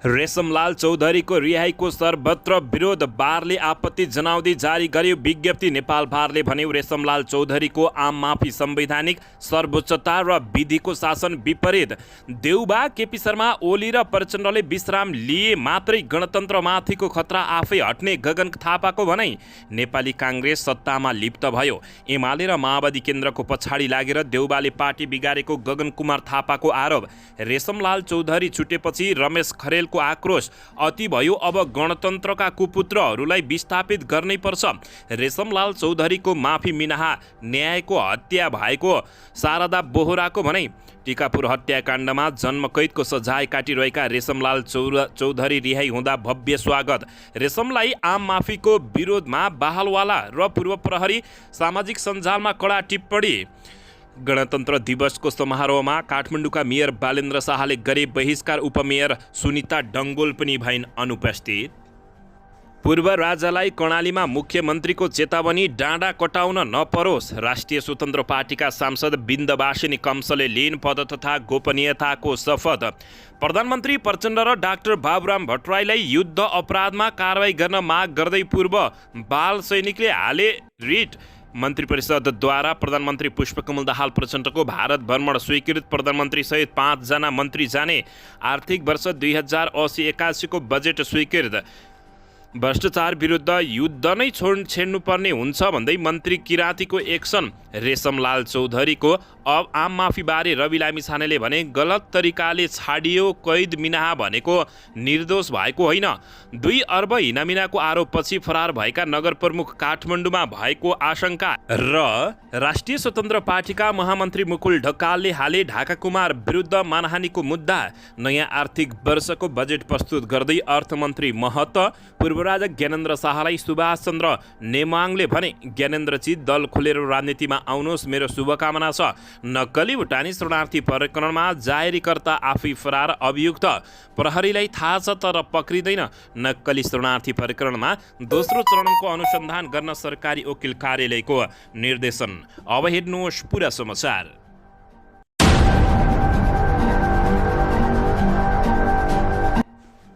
रेशमलाल चौधरीको रिहाईको सर्वत्र विरोध, बारले आपत्ति जनाउँदै जारी गर्यो विज्ञप्ति। नेपाल बारले भन्यो रेशमलाल चौधरीको आम माफी संवैधानिक सर्वोच्चता र विधिको शासन विपरीत। देउबा, केपी शर्मा ओली र प्रचण्डले विश्राम लिए मात्रै गणतन्त्रमाथिको खतरा आफै हट्ने गगन थापाको भनाइ। नेपाली काङ्ग्रेस सत्तामा लिप्त भयो। एमाले र माओवादी केन्द्रको पछाडि लागेर देउबाले पार्टी बिगारेको गगन कुमार थापाको आरोप। रेशमलाल चौधरी छुटेपछि रमेश खरेलको आक्रोश अति भयो, अब गणतन्त्रका कुपुत्रहरूलाई विस्थापित गर्नै पर्छ। रेशमलाल चौधरीको माफी मिनाहा न्यायको हत्या भएको शारदा बोहराको भनाइ। टिकापुर हत्याकाण्डमा जन्मकैदको सजाय काटिरहेका रेशमलाल चौधरी रिहाई हुँदा भव्य स्वागत। रेशमलाई आम माफीको विरोधमा बाहलवाला र पूर्व प्रहरी सामाजिक सञ्जालमा कडा टिप्पणी। गणतन्त्र दिवसको समारोहमा काठमाडौँका मेयर बालेन्द्र शाहले गरे बहिष्कार, उपमेयर सुनिता डङ्गोल पनि भइन् अनुपस्थित। पूर्व राजालाई कर्णालीमा मुख्यमन्त्रीको चेतावनी, डाँडा कटाउन नपरोस्। राष्ट्रिय स्वतन्त्र पार्टीका सांसद बिन्दवासिनी कम्सले लिन पद तथा गोपनीयताको शपथ। प्रधानमन्त्री प्रचण्ड र डाक्टर बाबुराम भट्टराईलाई युद्ध अपराधमा कारवाही गर्न माग गर्दै पूर्व बाल सैनिकले हाले रिट। मन्त्री परिषदद्वारा प्रधानमन्त्री पुष्पकमल दाहाल प्रचण्डको भारत भ्रमण स्वीकृत। प्रधानमन्त्री सहित 5 जना मन्त्री जाने। आर्थिक वर्ष 2080-81 को बजेट स्वीकृत। भ्रष्टाचार विरुद्ध युद्ध नै छेड्नुपर्ने हुन्छ भन्दै मन्त्री किराँतीको एक्सन। रेशमलाल चौधरीको अब आम माफीबारे रवि लामिछानेले भने गलत तरिकाले छाडियो, कैद मिनाहा भनेको निर्दोष भएको होइन। 2 अर्ब हिनामिनाको आरोपपछि फरार भएका नगर प्रमुख काठमाडौँमा भएको आशंका। र राष्ट्रिय स्वतन्त्र पार्टीका महामन्त्री मुकुल ढकालले हाले ढाका कुमार विरुद्ध मानहानिको मुद्दा। नयाँ आर्थिक वर्षको बजेट प्रस्तुत गर्दै अर्थमन्त्री महत। पूर्व राजा ज्ञानेन्द्र शाहलाई सुभाष चन्द्र नेमाङले भने ज्ञानेन्द्रजी दल खोलेर राजनीतिमा आउनुहोस्, मेरो शुभकामना छ। नक्कली भुटानी शरणार्थी प्रकरणमा जाहेरीकर्ता आफै फरार, अभियुक्त प्रहरीलाई थाहा छ तर पक्रिँदैन। नक्कली शरणार्थी प्रकरणमा दोस्रो चरणको अनुसन्धान गर्न सरकारी वकिल कार्यालयको निर्देशन। अब हेर्नुहोस् पुरा समाचार।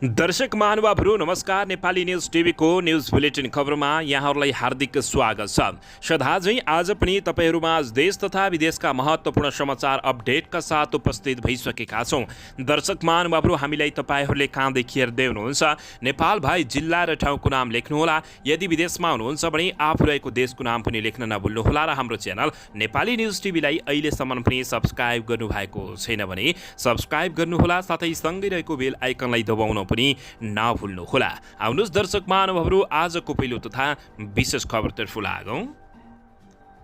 दर्शक महानुभावहरू नमस्कार। नेपाली न्युज टिभीको न्युज बुलेटिन खबरमा यहाँहरूलाई हार्दिक स्वागत छ। सदाझै आज पनि तपाईँहरूमाझ देश तथा विदेशका महत्त्वपूर्ण समाचार अपडेटका साथ उपस्थित भइसकेका छौँ। दर्शक महानुभावहरू, हामीलाई तपाईँहरूले कहाँदेखि हेर्दै हुनुहुन्छ नेपाल भाइ जिल्ला र ठाउँको नाम लेख्नुहोला। यदि विदेशमा हुनुहुन्छ भने आफू रहेको देशको नाम पनि लेख्न नभुल्नुहोला र हाम्रो च्यानल नेपाली न्युज टिभीलाई अहिलेसम्म पनि सब्सक्राइब गर्नुभएको छैन भने सब्सक्राइब गर्नुहोला, साथै सँगै रहेको बेल आइकनलाई दबाउन पनि नभुल्नुहोला। आउनुहोस् दर्शक महानुभावहरू, आजको पहिलो तथा विशेष खबरतर्फ लागौँ।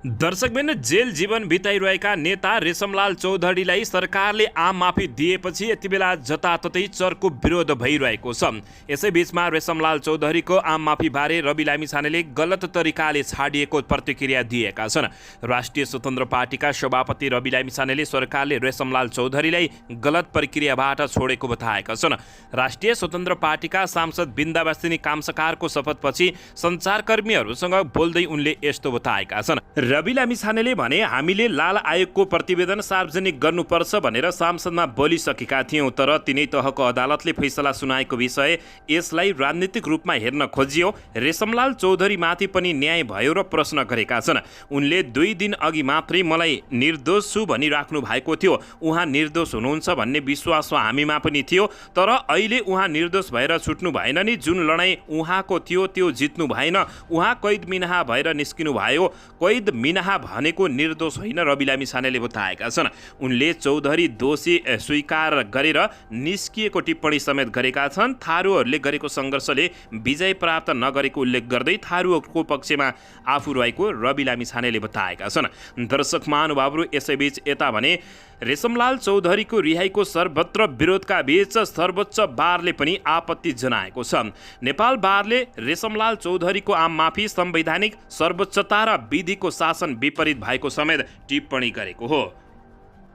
दर्शकबिन, जेल जीवन बिताइरहेका नेता रेशमलाल चौधरीलाई सरकारले आम माफी दिएपछि यति बेला जताततै चर्को विरोध भइरहेको छ। यसैबीचमा रेशमलाल चौधरीको आम माफीबारे रवि लामिछानेले गलत तरिकाले छाडिएको प्रतिक्रिया दिएका छन्। राष्ट्रिय स्वतन्त्र पार्टीका सभापति रवि लामिछानेले सरकारले रेशमलाल चौधरीलाई गलत प्रक्रियाबाट छोडेको बताएका छन्। राष्ट्रिय स्वतन्त्र पार्टीका सांसद बिन्दवासिनी कामसकारको शपथपछि सञ्चारकर्मीहरूसँग बोल्दै उनले यस्तो बताएका छन्। रवि लामिछानेले भने हामीले लाल आयोगको प्रतिवेदन सार्वजनिक गर्नुपर्छ भनेर सांसदमा बोलिसकेका थियौँ, तर तिनै तहको अदालतले फैसला सुनाएको विषय यसलाई राजनीतिक रूपमा हेर्न खोजियो। रेशमलाल चौधरीमाथि पनि न्याय भयो र प्रश्न गरेका छन्। उनले 2 दिन अघि मात्रै मलाई निर्दोष छु भनिराख्नु भएको थियो। उहाँ निर्दोष हुनुहुन्छ भन्ने विश्वास हामीमा पनि थियो, तर अहिले उहाँ निर्दोष भएर छुट्नु भएन नि। जुन लडाईँ उहाँको थियो त्यो जित्नु भएन। उहाँ कैद मिनाहा भएर निस्किनु भयो। कैद मिनाहा भनेको निर्दोष होइन, रवि लामिछानेले बताएका छन्। उनले चौधरी दोषी स्वीकार गरेर निस्किएको टिप्पणी समेत गरेका छन्। थारूहरूले गरेको सङ्घर्षले विजय प्राप्त नगरेको उल्लेख गर्दै थारूहरूको पक्षमा आफू रहेको रवि लामिछानेले बताएका छन्। दर्शक महानुभावहरू, यसैबीच यता भने रेशमलाल चौधरीको रिहाईको सर्वत्र विरोधका बीच सर्वोच्च बारले पनि आपत्ति जनाएको छ। नेपाल बारले रेशमलाल चौधरीको आम माफी संवैधानिक सर्वोच्चता र विधिको शासन विपरीत भएको समेत टिप्पणी गरेको हो।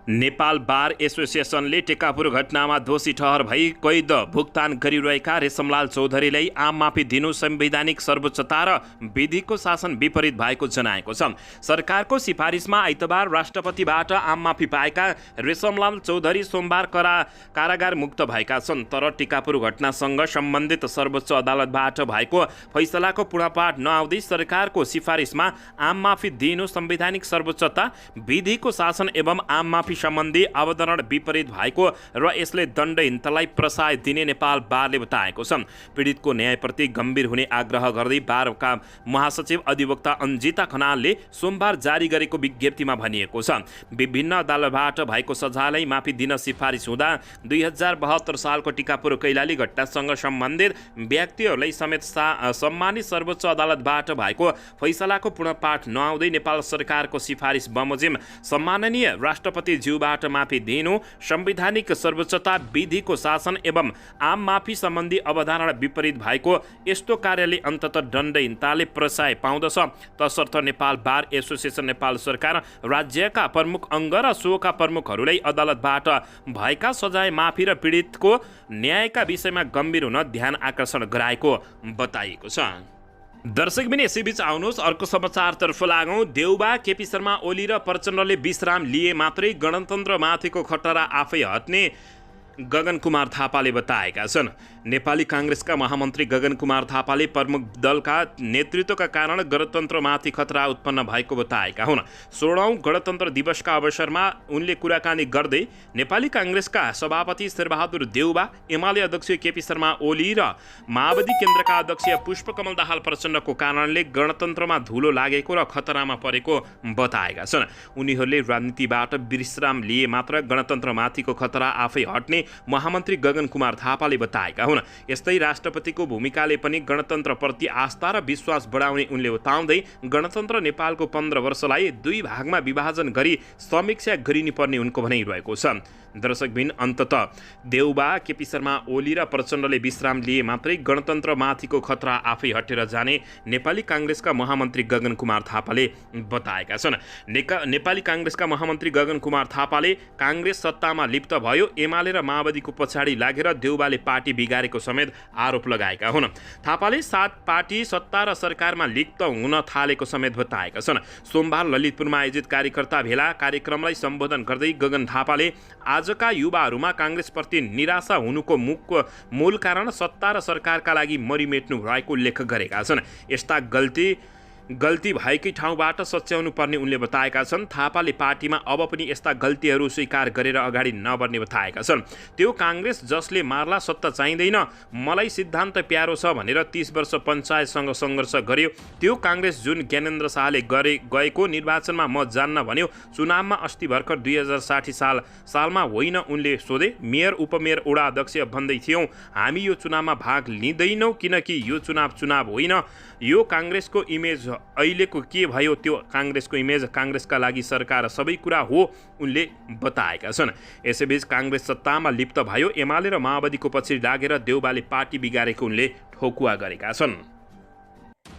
नेपाल बार एसोसिएसनले टेकापुर घटनामा दोषी ठहर भई कैद भुक्तान गरिरहेका रेशमलाल चौधरीलाई आम माफी दिनु संवैधानिक सर्वोच्चता र विधिको शासन विपरीत भएको जनाएको छ। सरकारको सिफारिसमा आइतबार राष्ट्रपतिबाट आम माफी पाएका रेशमलाल चौधरी सोमबार कारागार मुक्त भएका छन्। तर टेकापुर घटनासँग सम्बन्धित सर्वोच्च अदालतबाट भएको फैसलाको पुनःपाठ नआउँदै सरकारको सिफारिसमा आम माफी दिनु संवैधानिक सर्वोच्चता, विधिको शासन एवं आम माफी सम्बन्धी अवधारणा विपरीत भएको र यसले दण्डहीनतालाई प्रसाय दिने नेपाल बारले बताएको छ। पीडितको न्यायप्रति गम्भीर हुने आग्रह गर्दै बारका महासचिव अधिवक्ता अन्जिता खनालले सोमबार जारी गरेको विज्ञप्तिमा भनिएको छ, विभिन्न अदालतबाट भएको सजायलाई माफी दिन सिफारिस हुँदा 2072 सालको टिकापुर कैलाली घटनासँग सम्बन्धित व्यक्तिहरूलाई समेत सम्मानित सर्वोच्च अदालतबाट भएको फैसलाको पुनःपाठ नआउँदै नेपाल सरकारको सिफारिस बमोजिम सम्माननीय राष्ट्रपति ज्यूबाट माफी दिनु संवैधानिक सर्वोच्चता, विधिको शासन एवं आम माफी सम्बन्धी अवधारणा विपरीत भएको यस्तो कार्यले अन्ततः दण्डहीनताले प्रसाय पाउँदछ। तसर्थ नेपाल बार एसोसिएसन नेपाल सरकार, राज्यका प्रमुख अङ्ग र सोका प्रमुखहरूलाई अदालतबाट भएका सजाय माफी र पीडितको न्यायका विषयमा गम्भीर हुन ध्यान आकर्षण गराएको बताइएको छ। दर्शकबिन यसैबीच आउनुहोस् अर्को समाचारतर्फ लागौँ। देउबा, केपी शर्मा ओली र प्रचण्डले विश्राम लिए मात्रै गणतन्त्रमाथिको खतरा आफै हट्ने गगन कुमार थापाले बताएका छन्। नेपाली काङ्ग्रेसका महामन्त्री गगन कुमार थापाले प्रमुख दलका नेतृत्वका कारण गणतन्त्रमाथि खतरा उत्पन्न भएको बताएका हुन्। 16औं गणतन्त्र दिवसका अवसरमा उनले कुराकानी गर्दै नेपाली काङ्ग्रेसका सभापति शेरबहादुर देउबा, एमाले अध्यक्ष केपी शर्मा ओली र माओवादी केन्द्रका अध्यक्ष पुष्पकमल दाहाल प्रचण्डको कारणले गणतन्त्रमा धुलो लागेको र खतरामा परेको बताएका छन्। उनीहरूले राजनीतिबाट विश्राम लिए मात्र गणतन्त्रमाथिको खतरा आफै हट्ने महामन्त्री गगन कुमार थापाले बताएका हुन्। यस्तै राष्ट्रपतिको भूमिकाले पनि गणतन्त्रप्रति आस्था र विश्वास बढाउने उनले बताउँदै गणतन्त्र नेपालको 15 वर्षलाई 2 भागमा विभाजन गरी समीक्षा गरिनुपर्ने उनको भनाइरहेको छ। दर्शकबिन अन्ततः देउबा, केपी शर्मा ओली र प्रचण्डले विश्राम लिए मात्रै गणतन्त्रमाथिको खतरा आफै हटेर जाने नेपाली काङ्ग्रेसका महामन्त्री गगन कुमार थापाले बताएका छन्। नेपाली काङ्ग्रेसका महामन्त्री गगन कुमार थापाले काङ्ग्रेस सत्तामा लिप्त भयो, एमाले र माओवादीको पछाडि लागेर देउबाले पार्टी बिगारेको समेत आरोप लगाएका हुन्। थापाले 7 पार्टी सत्ता र सरकारमा लिप्त हुन थालेको समेत बताएका छन्। सोमबार ललितपुरमा आयोजित कार्यकर्ता भेला कार्यक्रमलाई सम्बोधन गर्दै गगन थापाले आजका युवाहरूमा काङ्ग्रेसप्रति निराशा हुनुको मूल कारण सत्ता र सरकारका लागि मरिमेट्नु भएको उल्लेख गरेका छन्। यस्ता गल्ती भएकै ठाउँबाट सच्याउनु पर्ने उनले बताएका छन्। थापाले पार्टीमा अब पनि यस्ता गल्तीहरू स्वीकार गरेर अगाडि नबढ्ने बताएका छन्। त्यो काङ्ग्रेस जसले मार्ला सत्ता चाहिँदैन, मलाई सिद्धान्त प्यारो छ भनेर 30 वर्ष पञ्चायतसँग सङ्घर्ष गर्यो, त्यो काङ्ग्रेस जुन ज्ञानेन्द्र शाहले गएको निर्वाचनमा म जान्न भन्यो, चुनावमा अस्ति भर्खर 2060 सालमा होइन उनले सोधे, मेयर उपमेयर वडा अध्यक्ष भन्दै थियौँ हामी यो चुनावमा भाग लिँदैनौँ किनकि यो चुनाव होइन, यो काङ्ग्रेसको इमेज अहिलेको के भयो त्यो काङ्ग्रेसको इमेज, काङ्ग्रेसका लागि सरकार सबै कुरा हो उनले बताएका छन्। यसैबीच काङ्ग्रेस सत्तामा लिप्त भयो, एमाले र माओवादीको पछि लागेर देउबाले पार्टी बिगारेको उनले ठोकुवा गरेका छन्।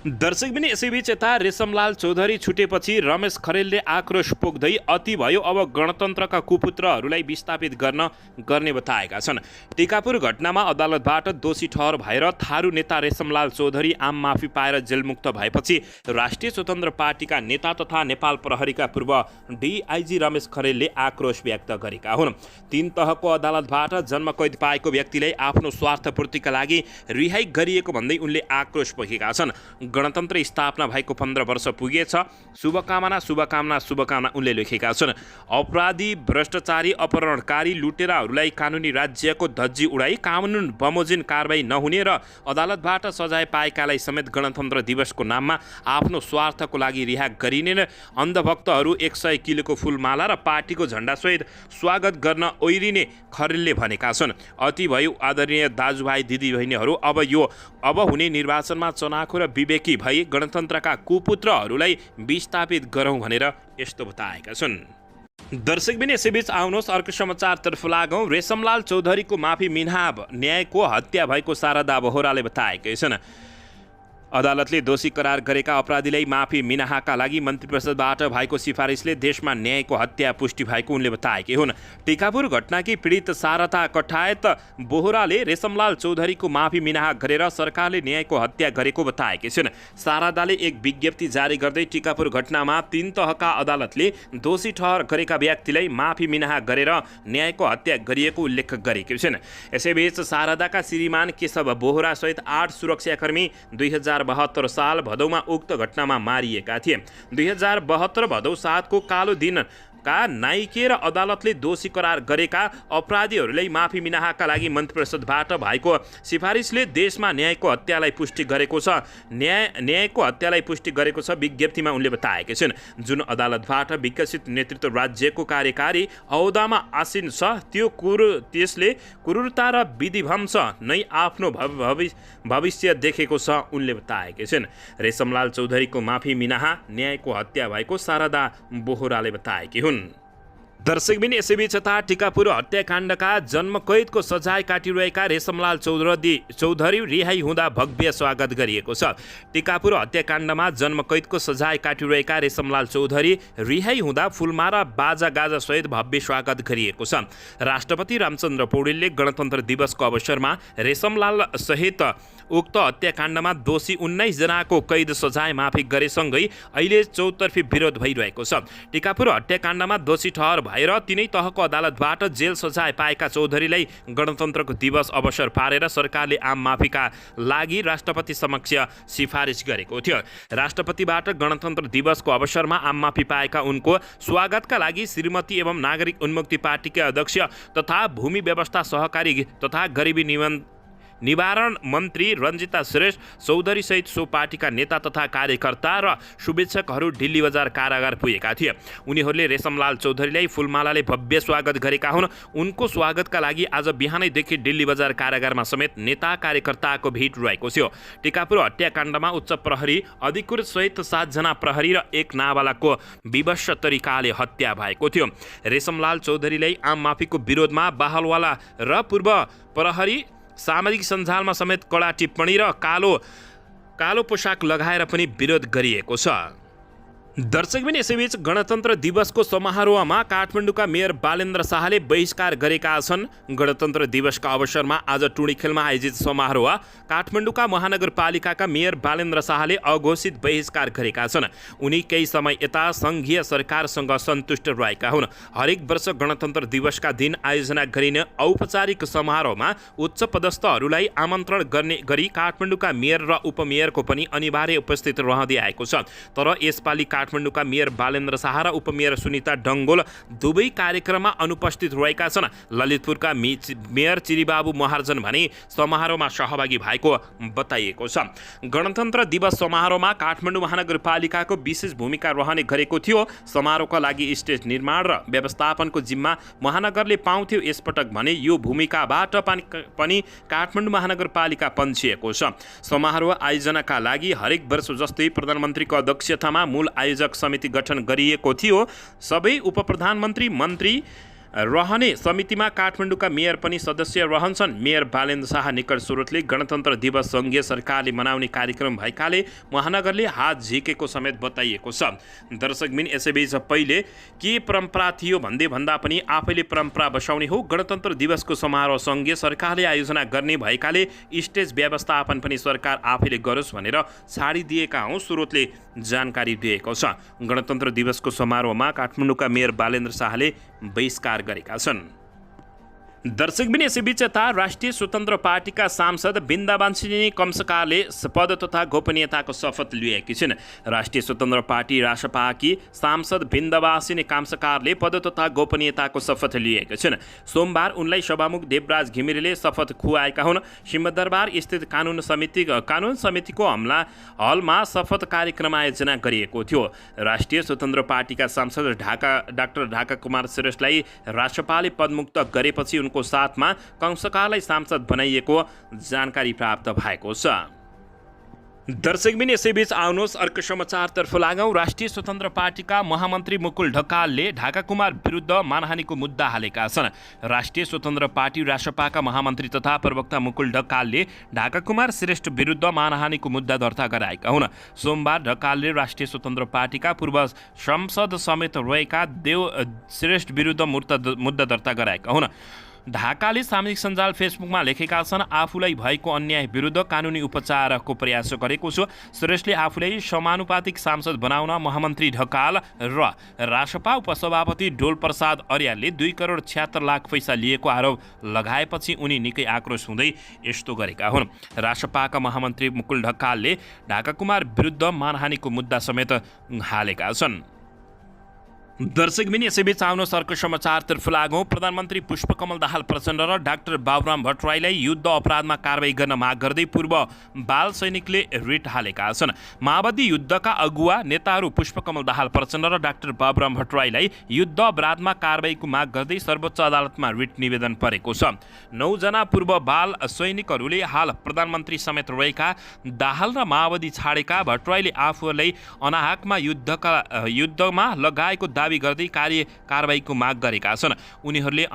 दर्शकबिन यसैबीच यता रेशमलाल चौधरी छुटेपछि रमेश खरेलले आक्रोश पोख्दै अति भयो, अब गणतन्त्रका कुपुत्रहरूलाई विस्थापित गर्ने बताएका छन्। टिकापुर घटनामा अदालतबाट दोषी ठहर भएर थारू नेता रेशमलाल चौधरी आम माफी पाएर जेलमुक्त भएपछि राष्ट्रिय स्वतन्त्र पार्टीका नेता तथा नेपाल प्रहरीका पूर्व डिआइजी रमेश खरेलले आक्रोश व्यक्त गरेका हुन्। 3 तहको अदालतबाट जन्मकैद पाएको व्यक्तिलाई आफ्नो स्वार्थपूर्तिका लागि रिहाई गरिएको भन्दै उनले आक्रोश पोखेका छन्। गणतन्त्र स्थापना भएको 15 वर्ष पुगेछ, शुभकामना उनले लेखेका छन्। अपराधी, भ्रष्टाचारी, अपहरणकारी, लुटेराहरूलाई कानुनी राज्यको धज्जी उडाई कानुन बमोजिम कारबाही नहुने र अदालतबाट सजाय पाएकालाई समेत गणतन्त्र दिवसको नाममा आफ्नो स्वार्थको लागि रिहा गरिने अन्धभक्तहरू 100 किलोको फुलमाला र पार्टीको झण्डासहित स्वागत गर्न ओइरिने खरेलले भनेका छन्। अति भयो आदरणीय दाजुभाइ दिदीबहिनीहरू, अब हुने निर्वाचनमा चनाखो र विवेकी भई गणतन्त्रका कुपुत्रहरूलाई विस्थापित गरौँ भनेर यस्तो बताएका छन्। दर्शकबिन यसैबीच आउनुहोस् अर्को समाचारतर्फ लागौँ। रेशमलाल चौधरीको माफी मिनाब न्यायको हत्या भएको शारदा बोहराले बताएकै छन्। अदालतले दोषी करार गरेका अपराधीलाई माफी मिनाहाका लागि मन्त्रीपरिषदबाट भएको सिफारिसले देशमा न्यायको हत्या पुष्टि भएको उनले बताएकी हुन्। टिकापुर घटनाकी पीडित शारदा कठायत बोहराले रेशमलाल चौधरीको माफी मिनाहा गरेर सरकारले न्यायको हत्या गरेको बताएकी छिन्। शारदाले एक विज्ञप्ति जारी गर्दै टिकापुर घटनामा 3 तहका अदालतले दोषी ठहर गरेका व्यक्तिलाई माफी मिनाहा गरेर न्यायको हत्या गरिएको उल्लेख गरेकी छिन्। यसैबीच शारदाका श्रीमान केशव बोहरा सहित 8 सुरक्षाकर्मी 2072 साल भदौमा उक्त घटनामा मारिएका थिए। 2072 भदौ 7 को कालो दिन का न्यायिक र अदालतले दोषी करार गरेका अपराधीहरूलाई माफी मिनाहाका लागि मन्त्रीपरिषदबाट भएको सिफारिसले देशमा न्यायको हत्यालाई पुष्टि गरेको छ। न्यायको हत्यालाई पुष्टि गरेको छ विज्ञप्तिमा उनले बताएका छिन्। जुन अदालतबाट विकसित नेतृत्व राज्यको कार्यकारी औहदामा आसीन छ त्यसले क्रूरता र विधिभंश नै आफ्नो भविष्य देखेको छ उनले बताएका छिन्। रेशमलाल चौधरीको माफी मिनाहा न्यायको हत्या भएको शारदा बोहराले बताएकी हुन्। दर्शकबिन यसैबीच यता टिकापुर हत्याकाण्डका जन्मकैदको सजाय काटिरहेका रेशमलाल चौधरी रिहाई हुँदा भव्य स्वागत गरिएको छ। टिकापुर हत्याकाण्डमा जन्मकैदको सजाय काटिरहेका रेशमलाल चौधरी रिहाई हुँदा फुलमाला बाजागाजा सहित भव्य स्वागत गरिएको छ। राष्ट्रपति रामचन्द्र पौडेलले गणतन्त्र दिवसको अवसरमा रेशमलाल सहित उक्त हत्याकाण्डमा दोषी 19 जनाको कैद सजाय माफी गरेसँगै अहिले चौतर्फी विरोध भइरहेको छ। टिकापुर हत्याकाण्डमा दोषी ठहर भएर तिनै तहको अदालतबाट जेल सजाय पाएका चौधरीलाई गणतन्त्रको दिवस अवसर पारेर सरकारले आम माफीका लागि राष्ट्रपति समक्ष सिफारिस गरेको थियो। राष्ट्रपतिबाट गणतन्त्र दिवसको अवसरमा आम माफी पाएका उनको स्वागतका लागि श्रीमती एवं नागरिक उन्मुक्ति पार्टीका अध्यक्ष तथा भूमि व्यवस्था सहकारी तथा गरिबी निवारण मन्त्री रञ्जिता श्रेष्ठ चौधरी सहित सो पार्टीका नेता तथा कार्यकर्ता र शुभेच्छकहरू दिल्ली बजार कारागार पुगेका थिए। उनीहरूले रेशमलाल चौधरीलाई फुलमालाले भव्य स्वागत गरेका हुन्। उनको स्वागतका लागि आज बिहानैदेखि दिल्ली बजार कारागारमा समेत नेता कार्यकर्ताको भिड रहेको थियो। टिकापुर हत्याकाण्डमा उच्च प्रहरी अधिकृत सहित 7 जना प्रहरी र 1 नाबालकको विवश तरिकाले हत्या भएको थियो। रेशमलाल चौधरीलाई आम माफीको विरोधमा बाहलवाला र पूर्व प्रहरी सामाजिक सञ्जालमा समेत कडा टिप्पणी र कालो पोसाक लगाएर पनि विरोध गरिएको छ। दर्शकबिन यसैबीच गणतन्त्र दिवसको समारोहमा काठमाडौँका मेयर बालेन्द्र शाहले बहिष्कार गरेका छन्। गणतन्त्र दिवसका अवसरमा आज टुँडीखेलमा आयोजित समारोह काठमाडौँका महानगरपालिकाका मेयर बालेन्द्र शाहले अघोषित बहिष्कार गरेका छन्। उनी केही समय यता सङ्घीय सरकारसँग सन्तुष्ट रहेका हुन्। हरेक वर्ष गणतन्त्र दिवसका दिन आयोजना गरिने औपचारिक समारोहमा उच्च पदस्थहरूलाई आमन्त्रण गर्ने गरी काठमाडौँका मेयर र उपमेयरको पनि अनिवार्य उपस्थित रहँदै आएको छ। तर यसपालि काठमाडौँका मेयर बालेन्द्र शाह र उपमेयर सुनिता डङ्गोल दुवै कार्यक्रममा अनुपस्थित रहेका छन्। ललितपुरका मेयर चिरीबाबु महार्जन भने समारोहमा सहभागी भएको बताइएको छ। गणतन्त्र दिवस समारोहमा काठमाडौँ महानगरपालिकाको विशेष भूमिका रहने गरेको थियो। समारोहका लागि स्टेज निर्माण र व्यवस्थापनको जिम्मा महानगरले पाउँथ्यो। यसपटक भने यो भूमिकाबाट पनि काठमाडौँ महानगरपालिका पन्छिएको छ। समारोह आयोजनाका लागि हरेक वर्ष जस्तै प्रधानमन्त्रीको अध्यक्षतामा मूल आयोजक समिति गठन गरिएको थियो। सबै उपप्रधानमन्त्री मन्त्री रहने समितिमा काठमाडौँका मेयर पनि सदस्य रहन्छन्। मेयर बालेन्द्र शाह निकट स्रोतले गणतन्त्र दिवस सङ्घीय सरकारले मनाउने कार्यक्रम भएकाले महानगरले हात झिकेको समेत बताइएको छ। दर्शकबिन यसैबीच पहिले के परम्परा थियो भन्दा पनि आफैले परम्परा बसाउने हो। गणतन्त्र दिवसको समारोह सङ्घीय सरकारले आयोजना गर्ने भएकाले स्टेज व्यवस्थापन पनि सरकार आफैले गरोस् भनेर छाडिदिएका हौँ, स्रोतले जानकारी दिएको छ। गणतन्त्र दिवसको समारोहमा काठमाडौँका मेयर बालेन्द्र शाहले बहिष्कार गरेका छन्। दर्शकबिन यसैबीच यता राष्ट्रिय स्वतन्त्र पार्टीका सांसद बिन्दाबासिनी कम्सकारले पद तथा गोपनीयताको शपथ लिएकी छिन्। राष्ट्रिय स्वतन्त्र पार्टी रासपाकी सांसद बिन्दाबासिनी कम्सकारले पद तथा गोपनीयताको शपथ लिएका छिन्। सोमबार उनलाई सभामुख देवराज घिमिरेले शपथ खुवाएका हुन्। सिंहदरबार स्थित कानुन समितिको हलमा शपथ कार्यक्रम आयोजना गरिएको थियो। राष्ट्रिय स्वतन्त्र पार्टीका सांसद डाक्टर ढाका कुमार श्रेष्ठलाई रासपाले पदमुक्त गरेपछि उनको साथमा कम्सकारलाई सांसद बनाइएको जानकारी प्राप्त भएको छ। दर्शकबिन यसैबीच आउनुहोस् अर्को समाचारतर्फ लागौँ। राष्ट्रिय स्वतन्त्र पार्टीका महामन्त्री मुकुल ढकालले ढाका कुमार विरुद्ध मानहानिको मुद्दा हालेका छन्। राष्ट्रिय स्वतन्त्र पार्टी रासपाका महामन्त्री तथा प्रवक्ता मुकुल ढकालले ढाका कुमार श्रेष्ठ विरुद्ध मानहानिको मुद्दा दर्ता गराएका हुन्। सोमबार ढकालले राष्ट्रिय स्वतन्त्र पार्टीका पूर्व संसद समेत रहेका देव श्रेष्ठ विरुद्ध मुद्दा दर्ता गराएका हुन्। ढाकाले सामाजिक सञ्जाल फेसबुकमा लेखेका छन्, आफूलाई भएको अन्याय विरुद्ध कानुनी उपचारको प्रयास गरेको छु। श्रेष्ठले आफूलाई समानुपातिक सांसद बनाउन महामन्त्री ढकाल र रासपा उपसभापति डोल प्रसाद अर्यालले 2 करोड 76 लाख पैसा लिएको आरोप लगाएपछि उनी निकै आक्रोश हुँदै यस्तो गरेका हुन्। रासपाका महामन्त्री मुकुल ढकालले ढाका कुमार विरुद्ध मानहानिको मुद्दा समेत हालेका छन्। दर्शकबिन यसैबीच आउनुहोस् अर्को समाचारतर्फ लागौँ। प्रधानमन्त्री पुष्पकमल दाहाल प्रचण्ड र डाक्टर बाबुराम भट्टराईलाई युद्ध अपराधमा कारबाही गर्न माग गर्दै पूर्व बाल सैनिकले रिट हालेका छन्। माओवादी युद्धका अगुवा नेताहरू पुष्पकमल दाहाल प्रचण्ड र डाक्टर बाबुराम भट्टराईलाई युद्ध अपराधमा कारबाहीको माग गर्दै सर्वोच्च अदालतमा रिट निवेदन परेको छ। 9 जना पूर्व बाल सैनिकहरूले हाल प्रधानमन्त्री समेत रहेका दाहाल र माओवादी छाडेका भट्टराईले आफूहरूलाई अनाहकमा युद्धमा लगाएको दाबी गर्दै कारबाहीको माग गरेका छन्। उनीहरूले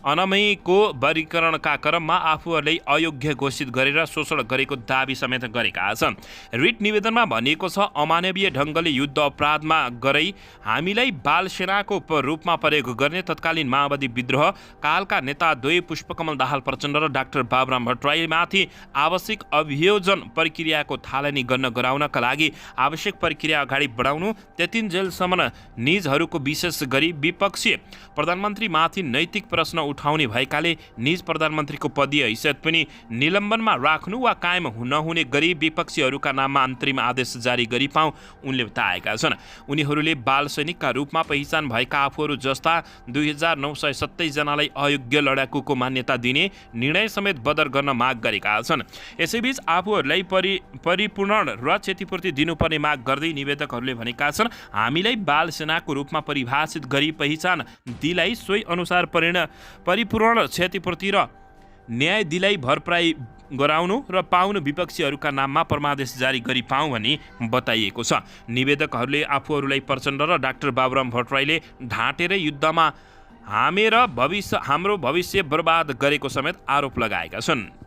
अनमयको वर्गीकरणका क्रममा आफूहरूलाई अयोग्य घोषित गरेर शोषण गरेको दाबी समेत गरेका छन्। रिट निवेदनमा भनिएको छ, अमानवीय ढङ्गले युद्ध अपराधमा गरै हामीलाई बाल सेनाको रूपमा प्रयोग गर्ने तत्कालीन माओवादी विद्रोह कालका नेता द्वय पुष्पकमल दाहाल प्रचण्ड र डाक्टर बाबुराम भट्टराईमाथि आवश्यक अभियोजन प्रक्रियाको थालनी गराउनका लागि आवश्यक प्रक्रिया अगाडि बढाउनु, त्यतिन्जेलसम्म निजहरूको विशेष गरी विपक्षी प्रधानमन्त्रीमाथि नैतिक प्रश्न उठाउने भएकाले निज प्रधानमन्त्रीको पदीय हैसियत पनि निलम्बनमा राख्नु वा कायम नहुने गरी विपक्षीहरूका नाममा अन्तरिम आदेश जारी गरी पाऊँ उनले बताएका छन्। उनीहरूले बाल सैनिकका रूपमा पहिचान भएका आफूहरू जस्ता 2927 जनालाई अयोग्य लडाकुको मान्यता दिने निर्णय समेत बदर गर्न माग गरेका छन्। यसैबीच आफूहरूलाई परिपूर्ण र क्षतिपूर्ति दिनुपर्ने माग गर्दै निवेदकहरूले भनेका छन्, हामीलाई बाल सेनाको रूपमा परिभाषित गरी पहिचान दिलाई सोही अनुसार परिपूर्ण क्षतिपूर्ति र न्याय दिलाई भरपाई गराउनु र पाउनु विपक्षीहरूका नाममा परमादेश जारी गरी पाऊँ भनी बताइएको छ। निवेदकहरूले आफूहरूलाई प्रचण्ड र डाक्टर बाबुराम भट्टराईले ढाँटेर युद्धमा हाम्रो भविष्य बर्बाद गरेको समेत आरोप लगाएका छन्।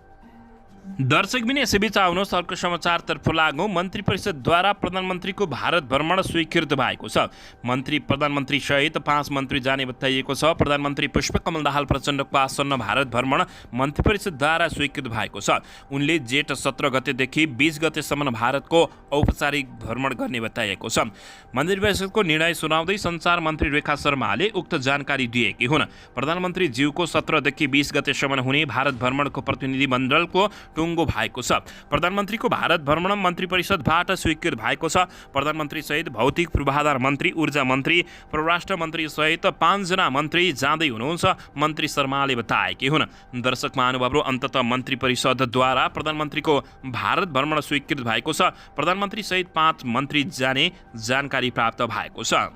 दर्शकबिन यसैबीच आउनुहोस् अर्को समाचारतर्फ लागौँ। मन्त्री परिषदद्वारा प्रधानमन्त्रीको भारत भ्रमण स्वीकृत भएको छ। प्रधानमन्त्री सहित 5 मन्त्री जाने बताइएको छ। प्रधानमन्त्री पुष्पकमल दाहाल प्रचण्डको आसन्न भारत भ्रमण मन्त्री परिषदद्वारा स्वीकृत भएको छ। उनले जेठ 17 गतेदेखि 20 गतेसम्म भारतको औपचारिक भ्रमण गर्ने बताइएको छ। मन्त्री परिषदको निर्णय सुनाउँदै सञ्चार मन्त्री रेखा शर्माले उक्त जानकारी दिएकी हुन्। प्रधानमन्त्री ज्यूको 17 देखि 20 गतेसम्म हुने भारत भ्रमणको प्रतिनिधि मण्डलको टुङ्गो भएको छ। प्रधानमन्त्रीको भारत भ्रमण मन्त्री परिषदबाट स्वीकृत भएको छ। प्रधानमन्त्री सहित भौतिक पूर्वाधार मन्त्री, ऊर्जा मन्त्री, परराष्ट्र मन्त्री सहित 5 जना मन्त्री जाँदै हुनुहुन्छ, मन्त्री शर्माले बताएकी हुन्। दर्शक महानुभावहरू, अन्ततः मन्त्री परिषदद्वारा प्रधानमन्त्रीको भारत भ्रमण स्वीकृत भएको छ। प्रधानमन्त्री सहित 5 मन्त्री जाने जानकारी प्राप्त भएको छ।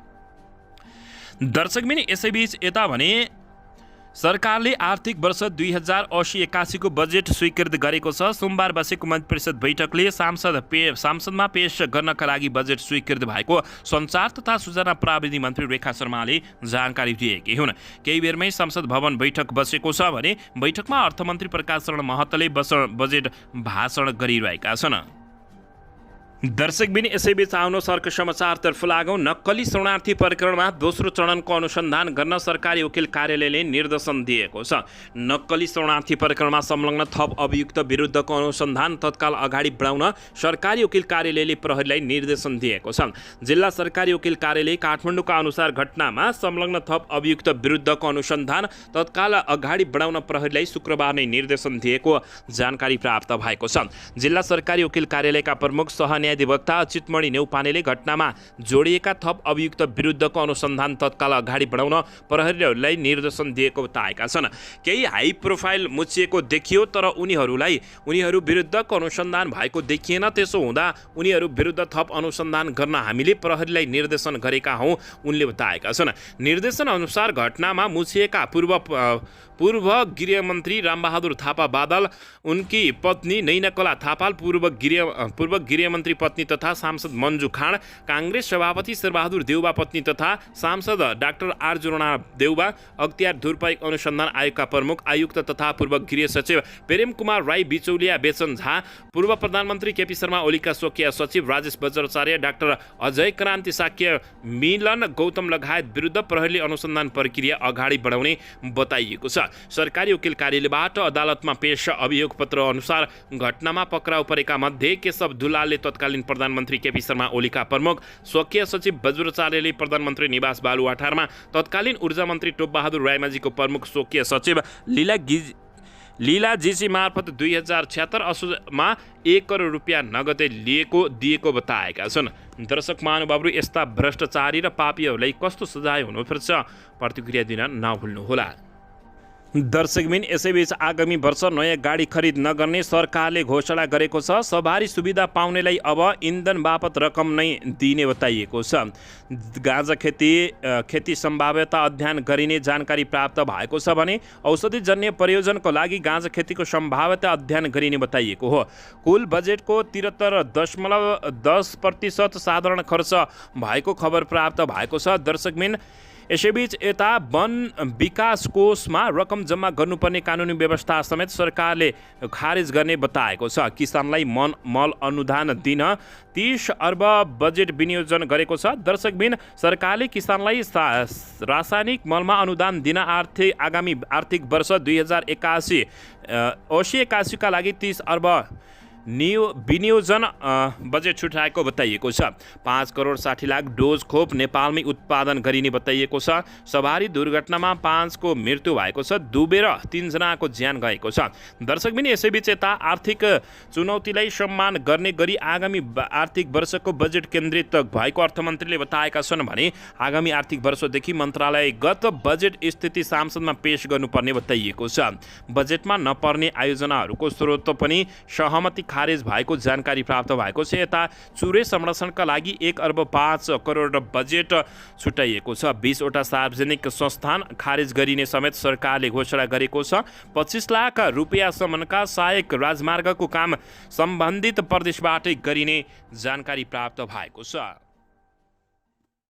दर्शकबिन यसैबीच यता भने सरकारले आर्थिक वर्ष 2080-81 को बजेट स्वीकृत गरेको छ। सोमबार बसेको मन्त्री परिषद बैठकले संसदमा पेश गर्नका लागि बजेट स्वीकृत भएको सञ्चार तथा सूचना प्राविधि मन्त्री रेखा शर्माले जानकारी दिएकी हुन्। केही बेरमै संसद भवन बैठक बसेको छ भने बैठकमा अर्थमन्त्री प्रकाश शरण महतले बजेट भाषण गरिरहेका छन्। दर्शकबिन यसैबीच आउनुहोस् अर्को समाचारतर्फ लागौँ। नक्कली शरणार्थी प्रकरणमा दोस्रो चरणको अनुसन्धान गर्न सरकारी वकिल कार्यालयले निर्देशन दिएको छ। नक्कली शरणार्थी प्रकरणमा संलग्न थप अभियुक्त विरुद्धको अनुसन्धान तत्काल अगाडि बढाउन सरकारी वकिल कार्यालयले प्रहरीलाई निर्देशन दिएको छ। जिल्ला सरकारी वकिल कार्यालय काठमाडौँका अनुसार घटनामा संलग्न थप अभियुक्त विरुद्धको अनुसन्धान तत्काल अगाडि बढाउन प्रहरीलाई शुक्रबार नै निर्देशन दिएको जानकारी प्राप्त भएको छ। जिल्ला सरकारी वकिल कार्यालयका प्रमुख सह महान्यायाधिवक्ता चितमणि नेउपानेले घटनामा जोडिएका थप अभियुक्त विरुद्धको अनुसन्धान तत्काल अगाडि बढाउन प्रहरीलाई निर्देशन दिएको बताएका छन्। केही हाई प्रोफाइल मुछिएको देखियो तर उनीहरू विरुद्धको अनुसन्धान भएको देखिएन। त्यसो हुँदा उनीहरू विरुद्ध थप अनुसन्धान गर्न हामीले प्रहरीलाई निर्देशन गरेका हौँ उनले बताएका छन्। निर्देशन अनुसार घटनामा मुछिएका पूर्व गृहमन्त्री रामबहादुर थापा बादल, उनकी पत्नी नैनाकला थापाल, पूर्व गृहमन्त्री पत्नी तथा सांसद मन्जु खाँड, काङ्ग्रेस सभापति शेरबहादुर देउबा पत्नी तथा सांसद डाक्टर आर्जुना देउबा, अख्तियार धुरपाइक अनुसन्धान आयोगका प्रमुख आयुक्त तथा पूर्व गृह सचिव प्रेम कुमार राई बिचौलिया बेचन झा, पूर्व प्रधानमन्त्री केपी शर्मा ओलीका स्वकीय सचिव राजेश बज्राचार्य, डाक्टर अजय क्रान्ति साक्य मिलन गौतम लगायत विरुद्ध प्रहरीले अनुसन्धान प्रक्रिया अगाडि बढाउने बताइएको छ। सरकारी वकिल कार्यालयबाट अदालतमा पेश अभियोग पत्र अनुसार घटनामा पक्राउ परेका मध्ये केशव दुलालले तत्कालीन प्रधानमन्त्री केपी शर्मा ओलीका प्रमुख, स्वकीय सचिव बज्राचार्यले प्रधानमन्त्री निवास बालुवाटारमा, तत्कालीन ऊर्जा मन्त्री टोपबहादुर रायमाझीको प्रमुख स्वकीय सचिव लीला जीसी मार्फत 2076 असोजमा 1 करोड रुपियाँ नगदै दिएको बताएका छन्। दर्शक महानुभावहरू, यस्ता भ्रष्टाचारी र पापीहरूलाई कस्तो सजाय हुनुपर्छ प्रतिक्रिया दिन नभुल्नुहोला। दर्शकबिन, यसैबीच आगामी वर्ष नयाँ गाडी खरिद नगर्ने सरकारले घोषणा गरेको छ। सवारी सुविधा पाउनेलाई अब इन्धन बापत रकम नै दिने बताइएको छ। गाँजा खेती सम्भाव्यता अध्ययन गरिने जानकारी प्राप्त भएको छ भने औषधिजन्य प्रयोजनको लागि गाँजा खेतीको सम्भाव्यता अध्ययन गरिने बताइएको हो। कुल बजेटको 73.10% साधारण खर्च भएको खबर प्राप्त भएको छ। दर्शकबिन, यसैबीच यता वन विकास कोषमा रकम जम्मा गर्नुपर्ने कानुनी व्यवस्था समेत सरकारले खारेज गर्ने बताएको छ। किसानलाई मल अनुदान दिन 30 अर्ब बजेट विनियोजन गरेको छ। दर्शकबिन, सरकारले किसानलाई रासायनिक मलमा अनुदान दिन आगामी आर्थिक वर्ष 2081 का लागि 30 अर्ब विनियोजन बजेट छुट्याएको बताइएको छ। 5 करोड 60 लाख डोज खोप नेपालमै उत्पादन गरिने बताइएको छ। सवारी दुर्घटनामा 5 को मृत्यु भएको छ, डुबेर 3 जनाको ज्यान गएको छ। दर्शकबिन, यसैबीच यता आर्थिक चुनौतीलाई सम्मान गर्ने गरी आगामी आर्थिक वर्षको बजेट केन्द्रित भएको अर्थमन्त्रीले बताएका छन् भने आगामी आर्थिक वर्षदेखि मन्त्रालयगत बजेट स्थिति संसदमा पेश गर्नुपर्ने बताइएको छ। बजेटमा नपर्ने आयोजनाहरूको स्रोत पनि सहमति खारेज भएको जानकारी प्राप्त भएको छ। यता चुरे संरक्षणका लागि 1 अर्ब 5 करोड बजेट छुट्याइएको छ। 20 वटा सार्वजनिक संस्थान खारेज गरिने समेत सरकारले घोषणा गरेको छ। 25 लाख रुपियाँसम्मका सहायक राजमार्गको काम सम्बन्धित प्रदेशबाटै गरिने जानकारी प्राप्त भएको छ।